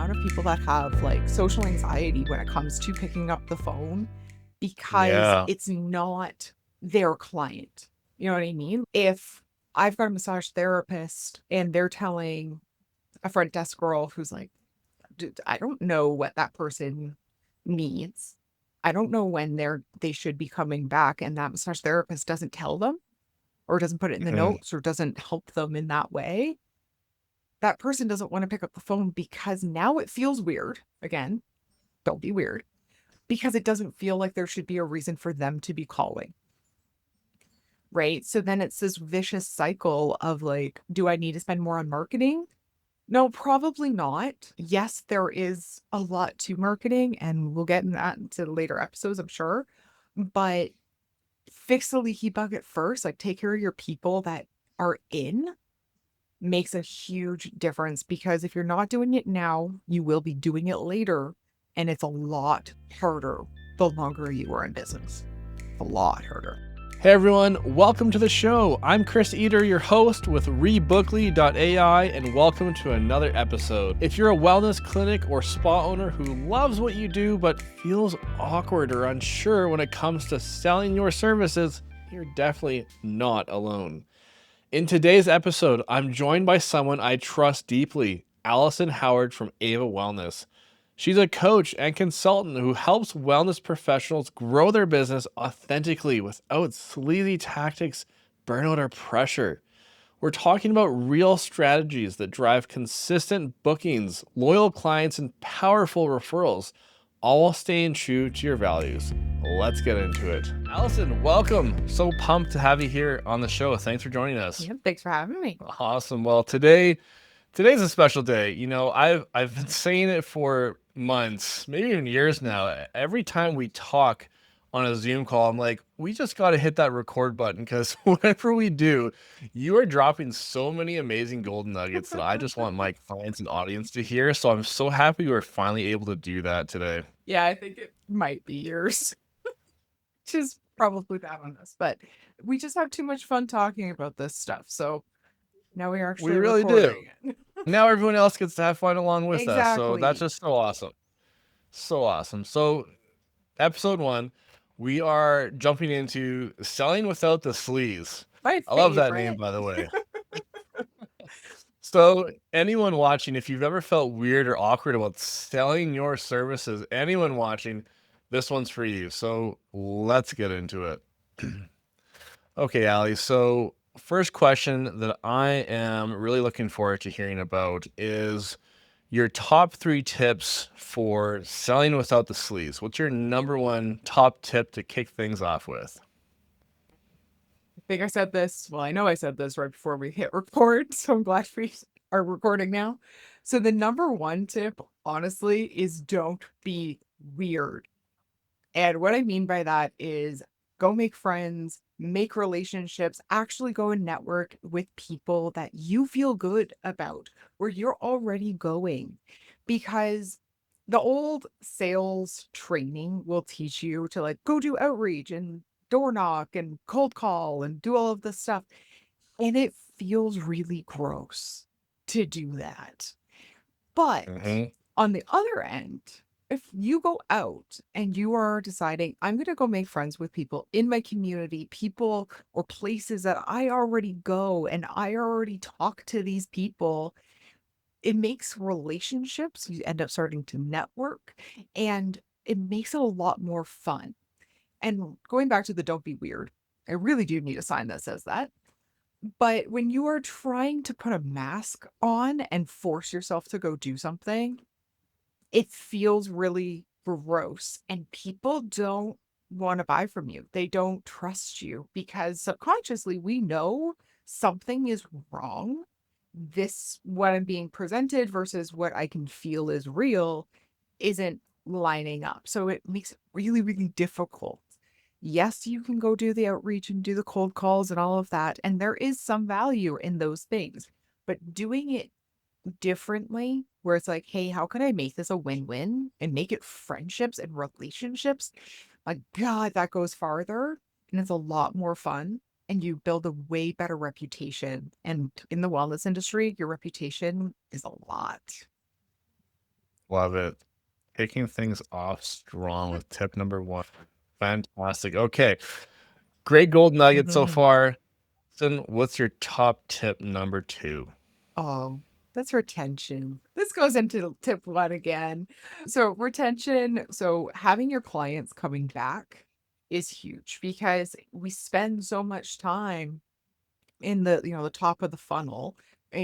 amount of people that have like social anxiety when it comes to picking up the phone because Yeah. it's not their client. You know what I mean? If I've got a massage therapist and they're telling a front desk girl who's like, I don't know what that person needs. I don't know when they should be coming back, and that massage therapist doesn't tell them or doesn't put it in the Mhm. notes or doesn't help them in that way. That person doesn't want to pick up the phone because now it feels weird. Again, don't be weird, because it doesn't feel like there should be a reason for them to be calling. Right. So then it's this vicious cycle of like, do I need to spend more on marketing? No, probably not. Yes, there is a lot to marketing, and we'll get in that into later episodes, I'm sure. But fix the leaky bucket first. Like, take care of your people that are in makes a huge difference, because if you're not doing it now, you will be doing it later. And it's a lot harder the longer you are in business. A lot harder. Hey everyone, welcome to the show. I'm Chris Eder, your host with Rebookly.ai, and welcome to another episode. If you're a wellness clinic or spa owner who loves what you do but feels awkward or unsure when it comes to selling your services, you're definitely not alone. In today's episode, I'm joined by someone I trust deeply, Allisyn Howard from Ava Wellness. She's a coach and consultant who helps wellness professionals grow their business authentically without sleazy tactics, burnout, or pressure. We're talking about real strategies that drive consistent bookings, loyal clients, and powerful referrals, all while staying true to your values. Let's get into it. Allisyn, welcome. So pumped to have you here on the show. Thanks for joining us. Yeah, thanks for having me. Awesome. Well, today's a special day. You know, I've been saying it for months, maybe even years now. Every time we talk on a Zoom call, I'm like, we just got to hit that record button, because whatever we do, you are dropping so many amazing golden nuggets that I just want my clients and audience to hear. So I'm so happy we're finally able to do that today. Yeah, I think it might be yours, which is probably bad on us, but we just have too much fun talking about this stuff. So now we're We actually really do. recording it. Now everyone else gets to have fun along with us. So that's Exactly. just so awesome. So awesome. So episode 1, we are jumping into selling without the sleaze. My I love that name, favorite. by the way. So anyone watching, if you've ever felt weird or awkward about selling your services, anyone watching, this one's for you. So let's get into it. Okay, Allie. So first question that I am really looking forward to hearing about is your top 3 tips for selling without the sleaze. What's your number 1 top tip to kick things off with? I think I said this. Well, I know I said this right before we hit record, so I'm glad we are recording now. So the number one tip, honestly, is don't be weird. And what I mean by that is go make friends, make relationships, actually go and network with people that you feel good about, where you're already going. Because the old sales training will teach you to like go do outreach and door knock and cold call and do all of this stuff. And it feels really gross to do that. But Hmm. on the other end, if you go out and you are deciding, I'm going to go make friends with people in my community, people or places that I already go and I already talk to these people, it makes relationships. You end up starting to network, and it makes it a lot more fun. And going back to the don't be weird, I really do need a sign that says that. But when you are trying to put a mask on and force yourself to go do something, it feels really gross, and people don't want to buy from you. They don't trust you because subconsciously we know something is wrong. This, what I'm being presented versus what I can feel is real, isn't lining up. So it makes it really, really difficult. Yes, you can go do the outreach and do the cold calls and all of that. And there is some value in those things, but doing it differently, where it's like, hey, how can I make this a win-win and make it friendships and relationships? My God, that goes farther and it's a lot more fun. And you build a way better reputation. And in the wellness industry, your reputation is a lot. Love it. Kicking things off strong with tip number one. Fantastic. Okay. Great gold nugget so Mhm. far. Then what's your top tip number two? Oh, that's retention. This goes into tip one again. So, retention, so having your clients coming back is huge because we spend so much time in the top of the funnel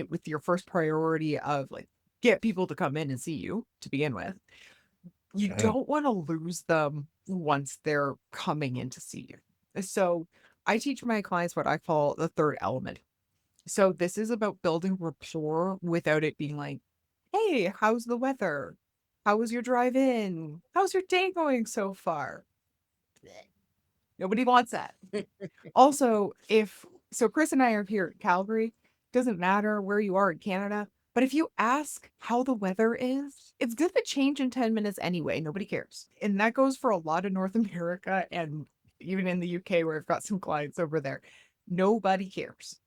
with your first priority of like get people to come in and see you to begin with. You Mhm. don't want to lose them once they're coming in to see you. So, I teach my clients what I call the third element. So this is about building rapport without it being like, "Hey, how's the weather? How was your drive in? How's your day going so far?" Bleh. Nobody wants that. Also, if so Chris and I are here in Calgary, doesn't matter where you are in Canada, but if you ask how the weather is, it's gonna change in 10 minutes anyway. Nobody cares. And that goes for a lot of North America and even in the UK where I've got some clients over there. Nobody cares.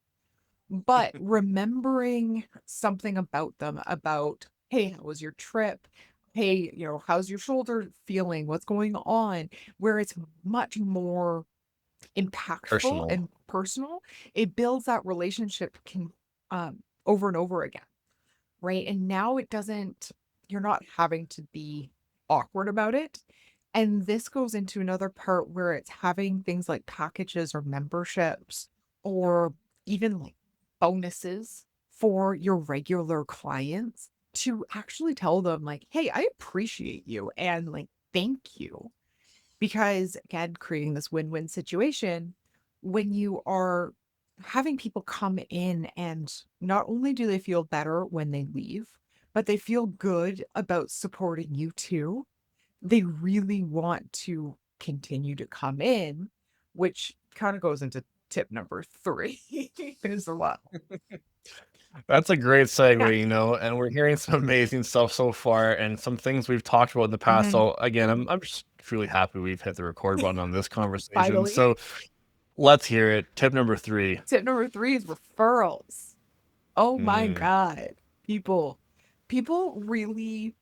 But remembering something about them, about, "Hey, how was your trip? Hey, how's your shoulder feeling? What's going on?" Where it's much more impactful Personal. and personal, it builds that relationship over and over again, right? And now it doesn't you're not having to be awkward about it. And this goes into another part where it's having things like packages or memberships or even like bonuses for your regular clients to actually tell them like, "Hey, I appreciate you and like thank you." Because again, creating this win-win situation when you are having people come in and not only do they feel better when they leave, but they feel good about supporting you too. They really want to continue to come in, which kind of goes into tip number three as well. That's a great Yeah. segue, and we're hearing some amazing stuff so far and some things we've talked about in the past. Mhm. So again, I'm just truly happy we've hit the record button on this conversation. Finally. So let's hear it. Tip number three. Tip number three is referrals. Oh my Mm, God. People really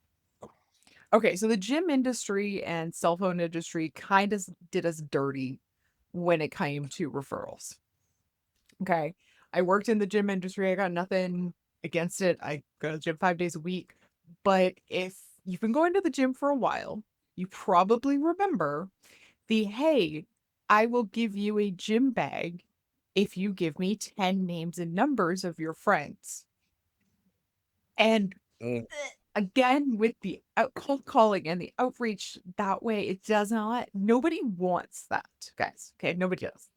okay. So the gym industry and cell phone industry kind of did us dirty when it came to referrals. Okay. I worked in the gym industry. I got nothing against it. I go to the gym 5 days a week. But if you've been going to the gym for a while, you probably remember the hey, I will give you a gym bag if you give me 10 names and numbers of your friends. And mm. again, with the cold calling and the outreach that way, it does not, nobody wants that, guys. Okay. Nobody does.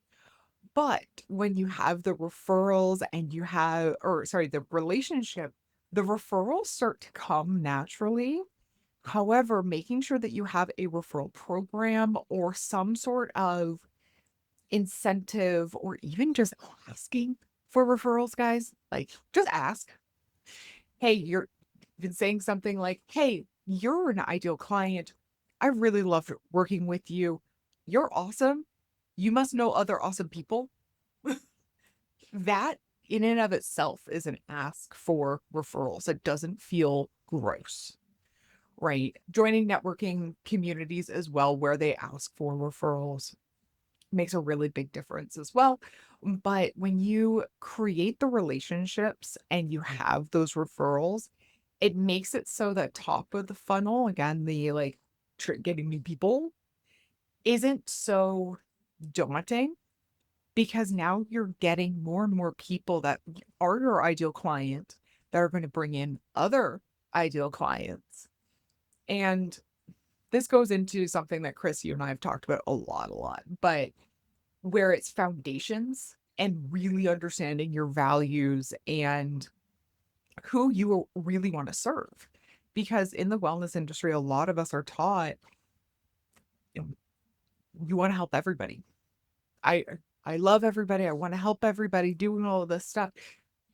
But when you have the referrals and you have, or sorry, the relationship, the referrals start to come naturally. However, making sure that you have a referral program or some sort of incentive or even just asking for referrals, guys, like just ask. Hey, you're been saying something like, "Hey, you're an ideal client. I really loved working with you. You're awesome. You must know other awesome people." That in and of itself is an ask for referrals. It doesn't feel gross, right? Joining networking communities as well, where they ask for referrals, makes a really big difference as well. But when you create the relationships and you have those referrals, it makes it so that top of the funnel, again, the like getting new people isn't so daunting because now you're getting more and more people that are your ideal client that are going to bring in other ideal clients. And this goes into something that Chris, you and I have talked about a lot, but where it's foundations and really understanding your values and who you really want to serve. Because in the wellness industry, a lot of us are taught you, know, you want to help everybody. I I love everybody. I want to help everybody doing all of this stuff.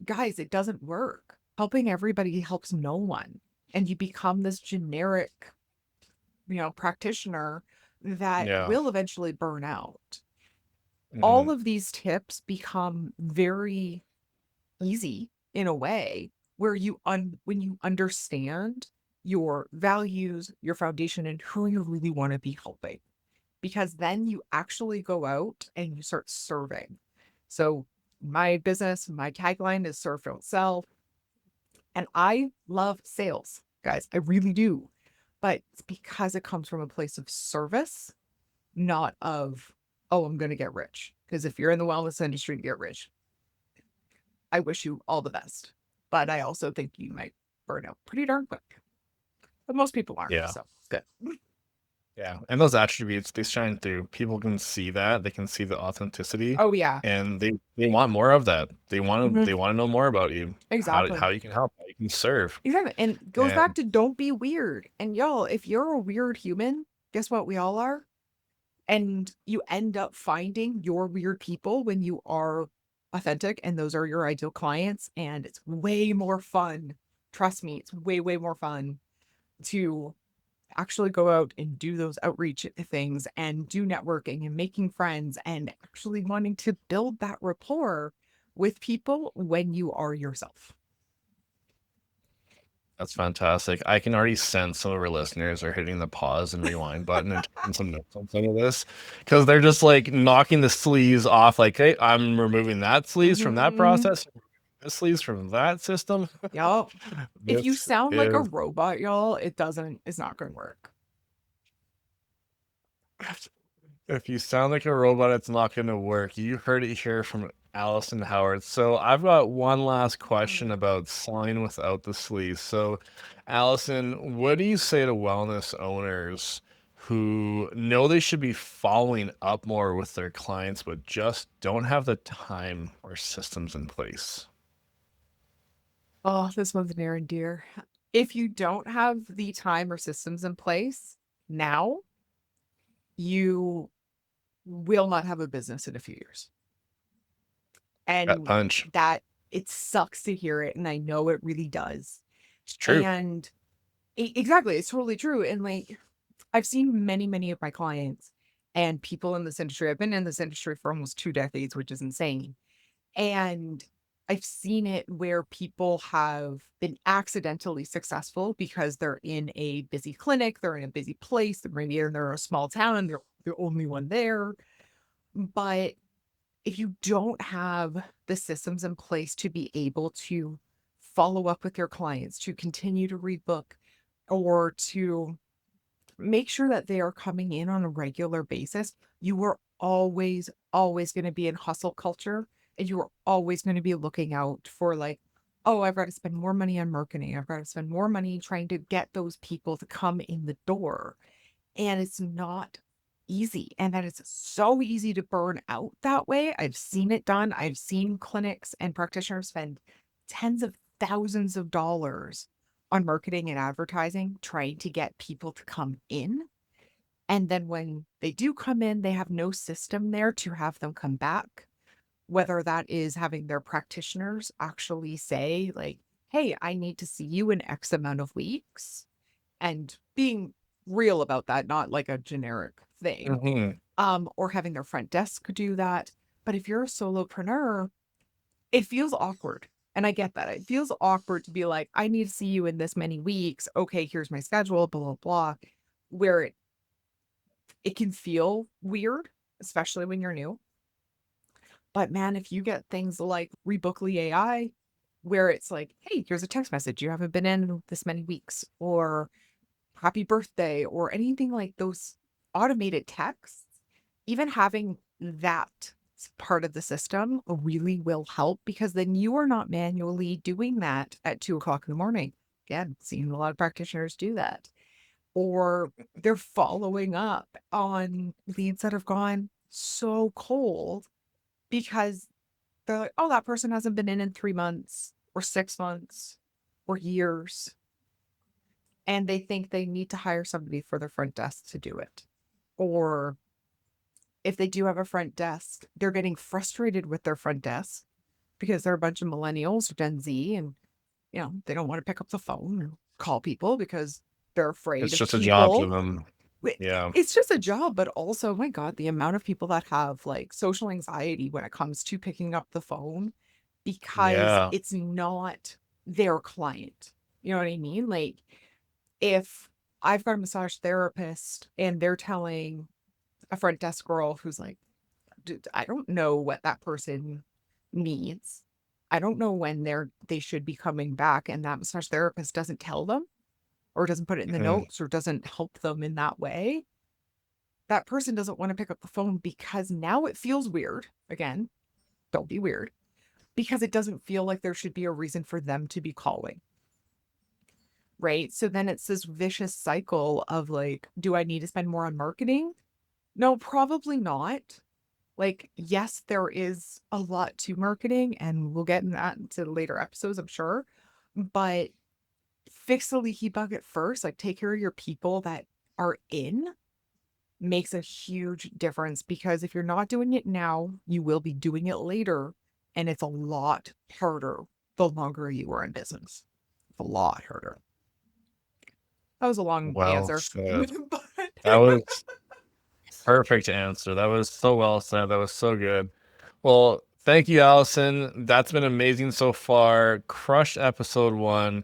Guys, it doesn't work. Helping everybody helps no one. And you become this generic, practitioner that Yeah. will eventually burn out. All Mhm. of these tips become very easy in a way where when you understand your values, your foundation, and who you really want to be helping. Because then you actually go out and you start serving. So my business, my tagline is serve, don't sell. And I love sales, guys. I really do. But it's because it comes from a place of service, not of, oh, I'm going to get rich. Because if you're in the wellness industry to get rich, I wish you all the best. But I also think you might burn out pretty darn quick. But most people aren't. Yeah. So it's good. Yeah. And those attributes, they shine through. People can see that. They can see the authenticity, Oh, yeah. and they want more of that. Mhm. They want to know more about you, Exactly. how you can help, how you can serve. Exactly. And goes back And to don't be weird. And y'all, if you're a weird human, guess what? We all are. And you end up finding your weird people when you are authentic, and those are your ideal clients. And it's way more fun. Trust me, it's way, way more fun to actually go out and do those outreach things and do networking and making friends and actually wanting to build that rapport with people when you are yourself. that's fantastic. I can already sense some of our listeners are hitting the pause and rewind button and taking some notes on some of this, because they're just like knocking the sleaze off. Like, hey, I'm removing that sleaze from that Mhm. process, this sleaze from that system. Yup. If you This sound like a is robot, y'all, it's not going to work. if you sound like a robot, it's not going to work. You heard it here from Allison Howard. So I've got one last question Mm. about selling without the sleaze. So, Allison, what do you say to wellness owners who know they should be following up more with their clients, but just don't have the time or systems in place? Oh, this one's near and dear. If you don't have the time or systems in place now, you will not have a business in a few years. That And punch. that it sucks to hear it. And I know it really does. It's true. And exactly, it's totally true. And like, I've seen many, many of my clients and people in this industry. I've been in this industry for almost 2 decades, which is insane. And I've seen it where people have been accidentally successful because they're in a busy clinic, they're in a busy place, they're maybe they're a small town and they're the only one there. But if you don't have the systems in place to be able to follow up with your clients, to continue to rebook, or to make sure that they are coming in on a regular basis, you are always, always going to be in hustle culture. And you are always going to be looking out for, like, oh, I've got to spend more money on marketing. I've got to spend more money trying to get those people to come in the door. And it's not easy. And that it's so easy to burn out that way. I've seen it done. I've seen clinics and practitioners spend tens of thousands of dollars on marketing and advertising trying to get people to come in. And then when they do come in, they have no system there to have them come back, whether that is having their practitioners actually say, like, hey, I need to see you in X amount of weeks, and being real about that, not like a generic thing, Mhm. or having their front desk do that. But if you're a solopreneur, it feels awkward. And I get that. It feels awkward to be like, I need to see you in this many weeks. Okay, here's my schedule, blah, blah, blah. Where it can feel weird, especially when you're new. But man, if you get things like Rebookly.ai, where it's like, hey, here's a text message. You haven't been in this many weeks, or happy birthday, or anything like those automated texts, even having that part of the system really will help, because then you are not manually doing that at 2 o'clock in the morning. Again, seeing a lot of practitioners do that. Or they're following up on leads that have gone so cold because they're like, oh, that person hasn't been in 3 months or 6 months or years. And they think they need to hire somebody for their front desk to do it. Or if they do have a front desk, they're getting frustrated with their front desk because they're a bunch of millennials or Gen Z, and they don't want to pick up the phone or call people because they're afraid It's of just a job to people. them. Yeah. It's just a job, but also, oh my God, the amount of people that have like social anxiety when it comes to picking up the phone because Yeah. it's not their client. You know what I mean? Like, if I've got a massage therapist and they're telling a front desk girl who's like, I don't know what that person needs. I don't know when they should be coming back. And that massage therapist doesn't tell them or doesn't put it in the Mm, notes or doesn't help them in that way. That person doesn't want to pick up the phone because now it feels weird. Again, don't be weird, because it doesn't feel like there should be a reason for them to be calling. Right. So then it's this vicious cycle of like, do I need to spend more on marketing? No, probably not. Like, yes, there is a lot to marketing, and we'll get in that into later episodes, I'm sure. But fix the leaky bucket first. Like, take care of your people that are in makes a huge difference, because if you're not doing it now, you will be doing it later. And it's a lot harder the longer you are in business. It's a lot harder. That was a long well answer. said. But That was perfect answer. That was so well said. That was so good. Well, thank you, Allisyn. That's been amazing so far. Crushed episode 1.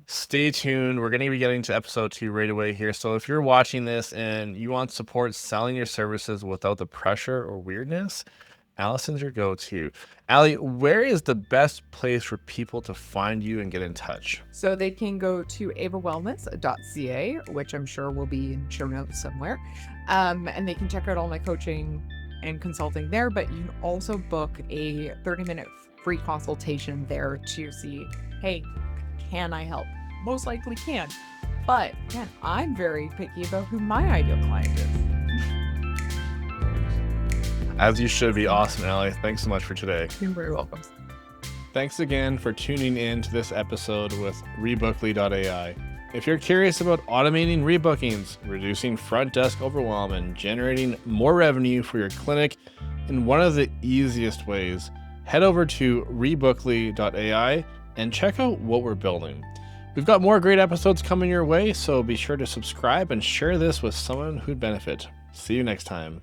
Stay tuned. We're going to be getting to episode 2 right away here. So if you're watching this and you want support selling your services without the pressure or weirdness, Allisyn's your go-to. Allie, where is the best place for people to find you and get in touch? So they can go to avawellness.ca, which I'm sure will be in show notes somewhere. And they can check out all my coaching and consulting there, but you can also book a 30-minute free consultation there to see, hey, can I help? Most likely can. But again, I'm very picky about who my ideal client is. As you should be. Awesome, Allie. Thanks so much for today. You're very welcome. Thanks again for tuning in to this episode with Rebookly.ai. If you're curious about automating rebookings, reducing front desk overwhelm, and generating more revenue for your clinic in one of the easiest ways, head over to Rebookly.ai and check out what we're building. We've got more great episodes coming your way, so be sure to subscribe and share this with someone who'd benefit. See you next time.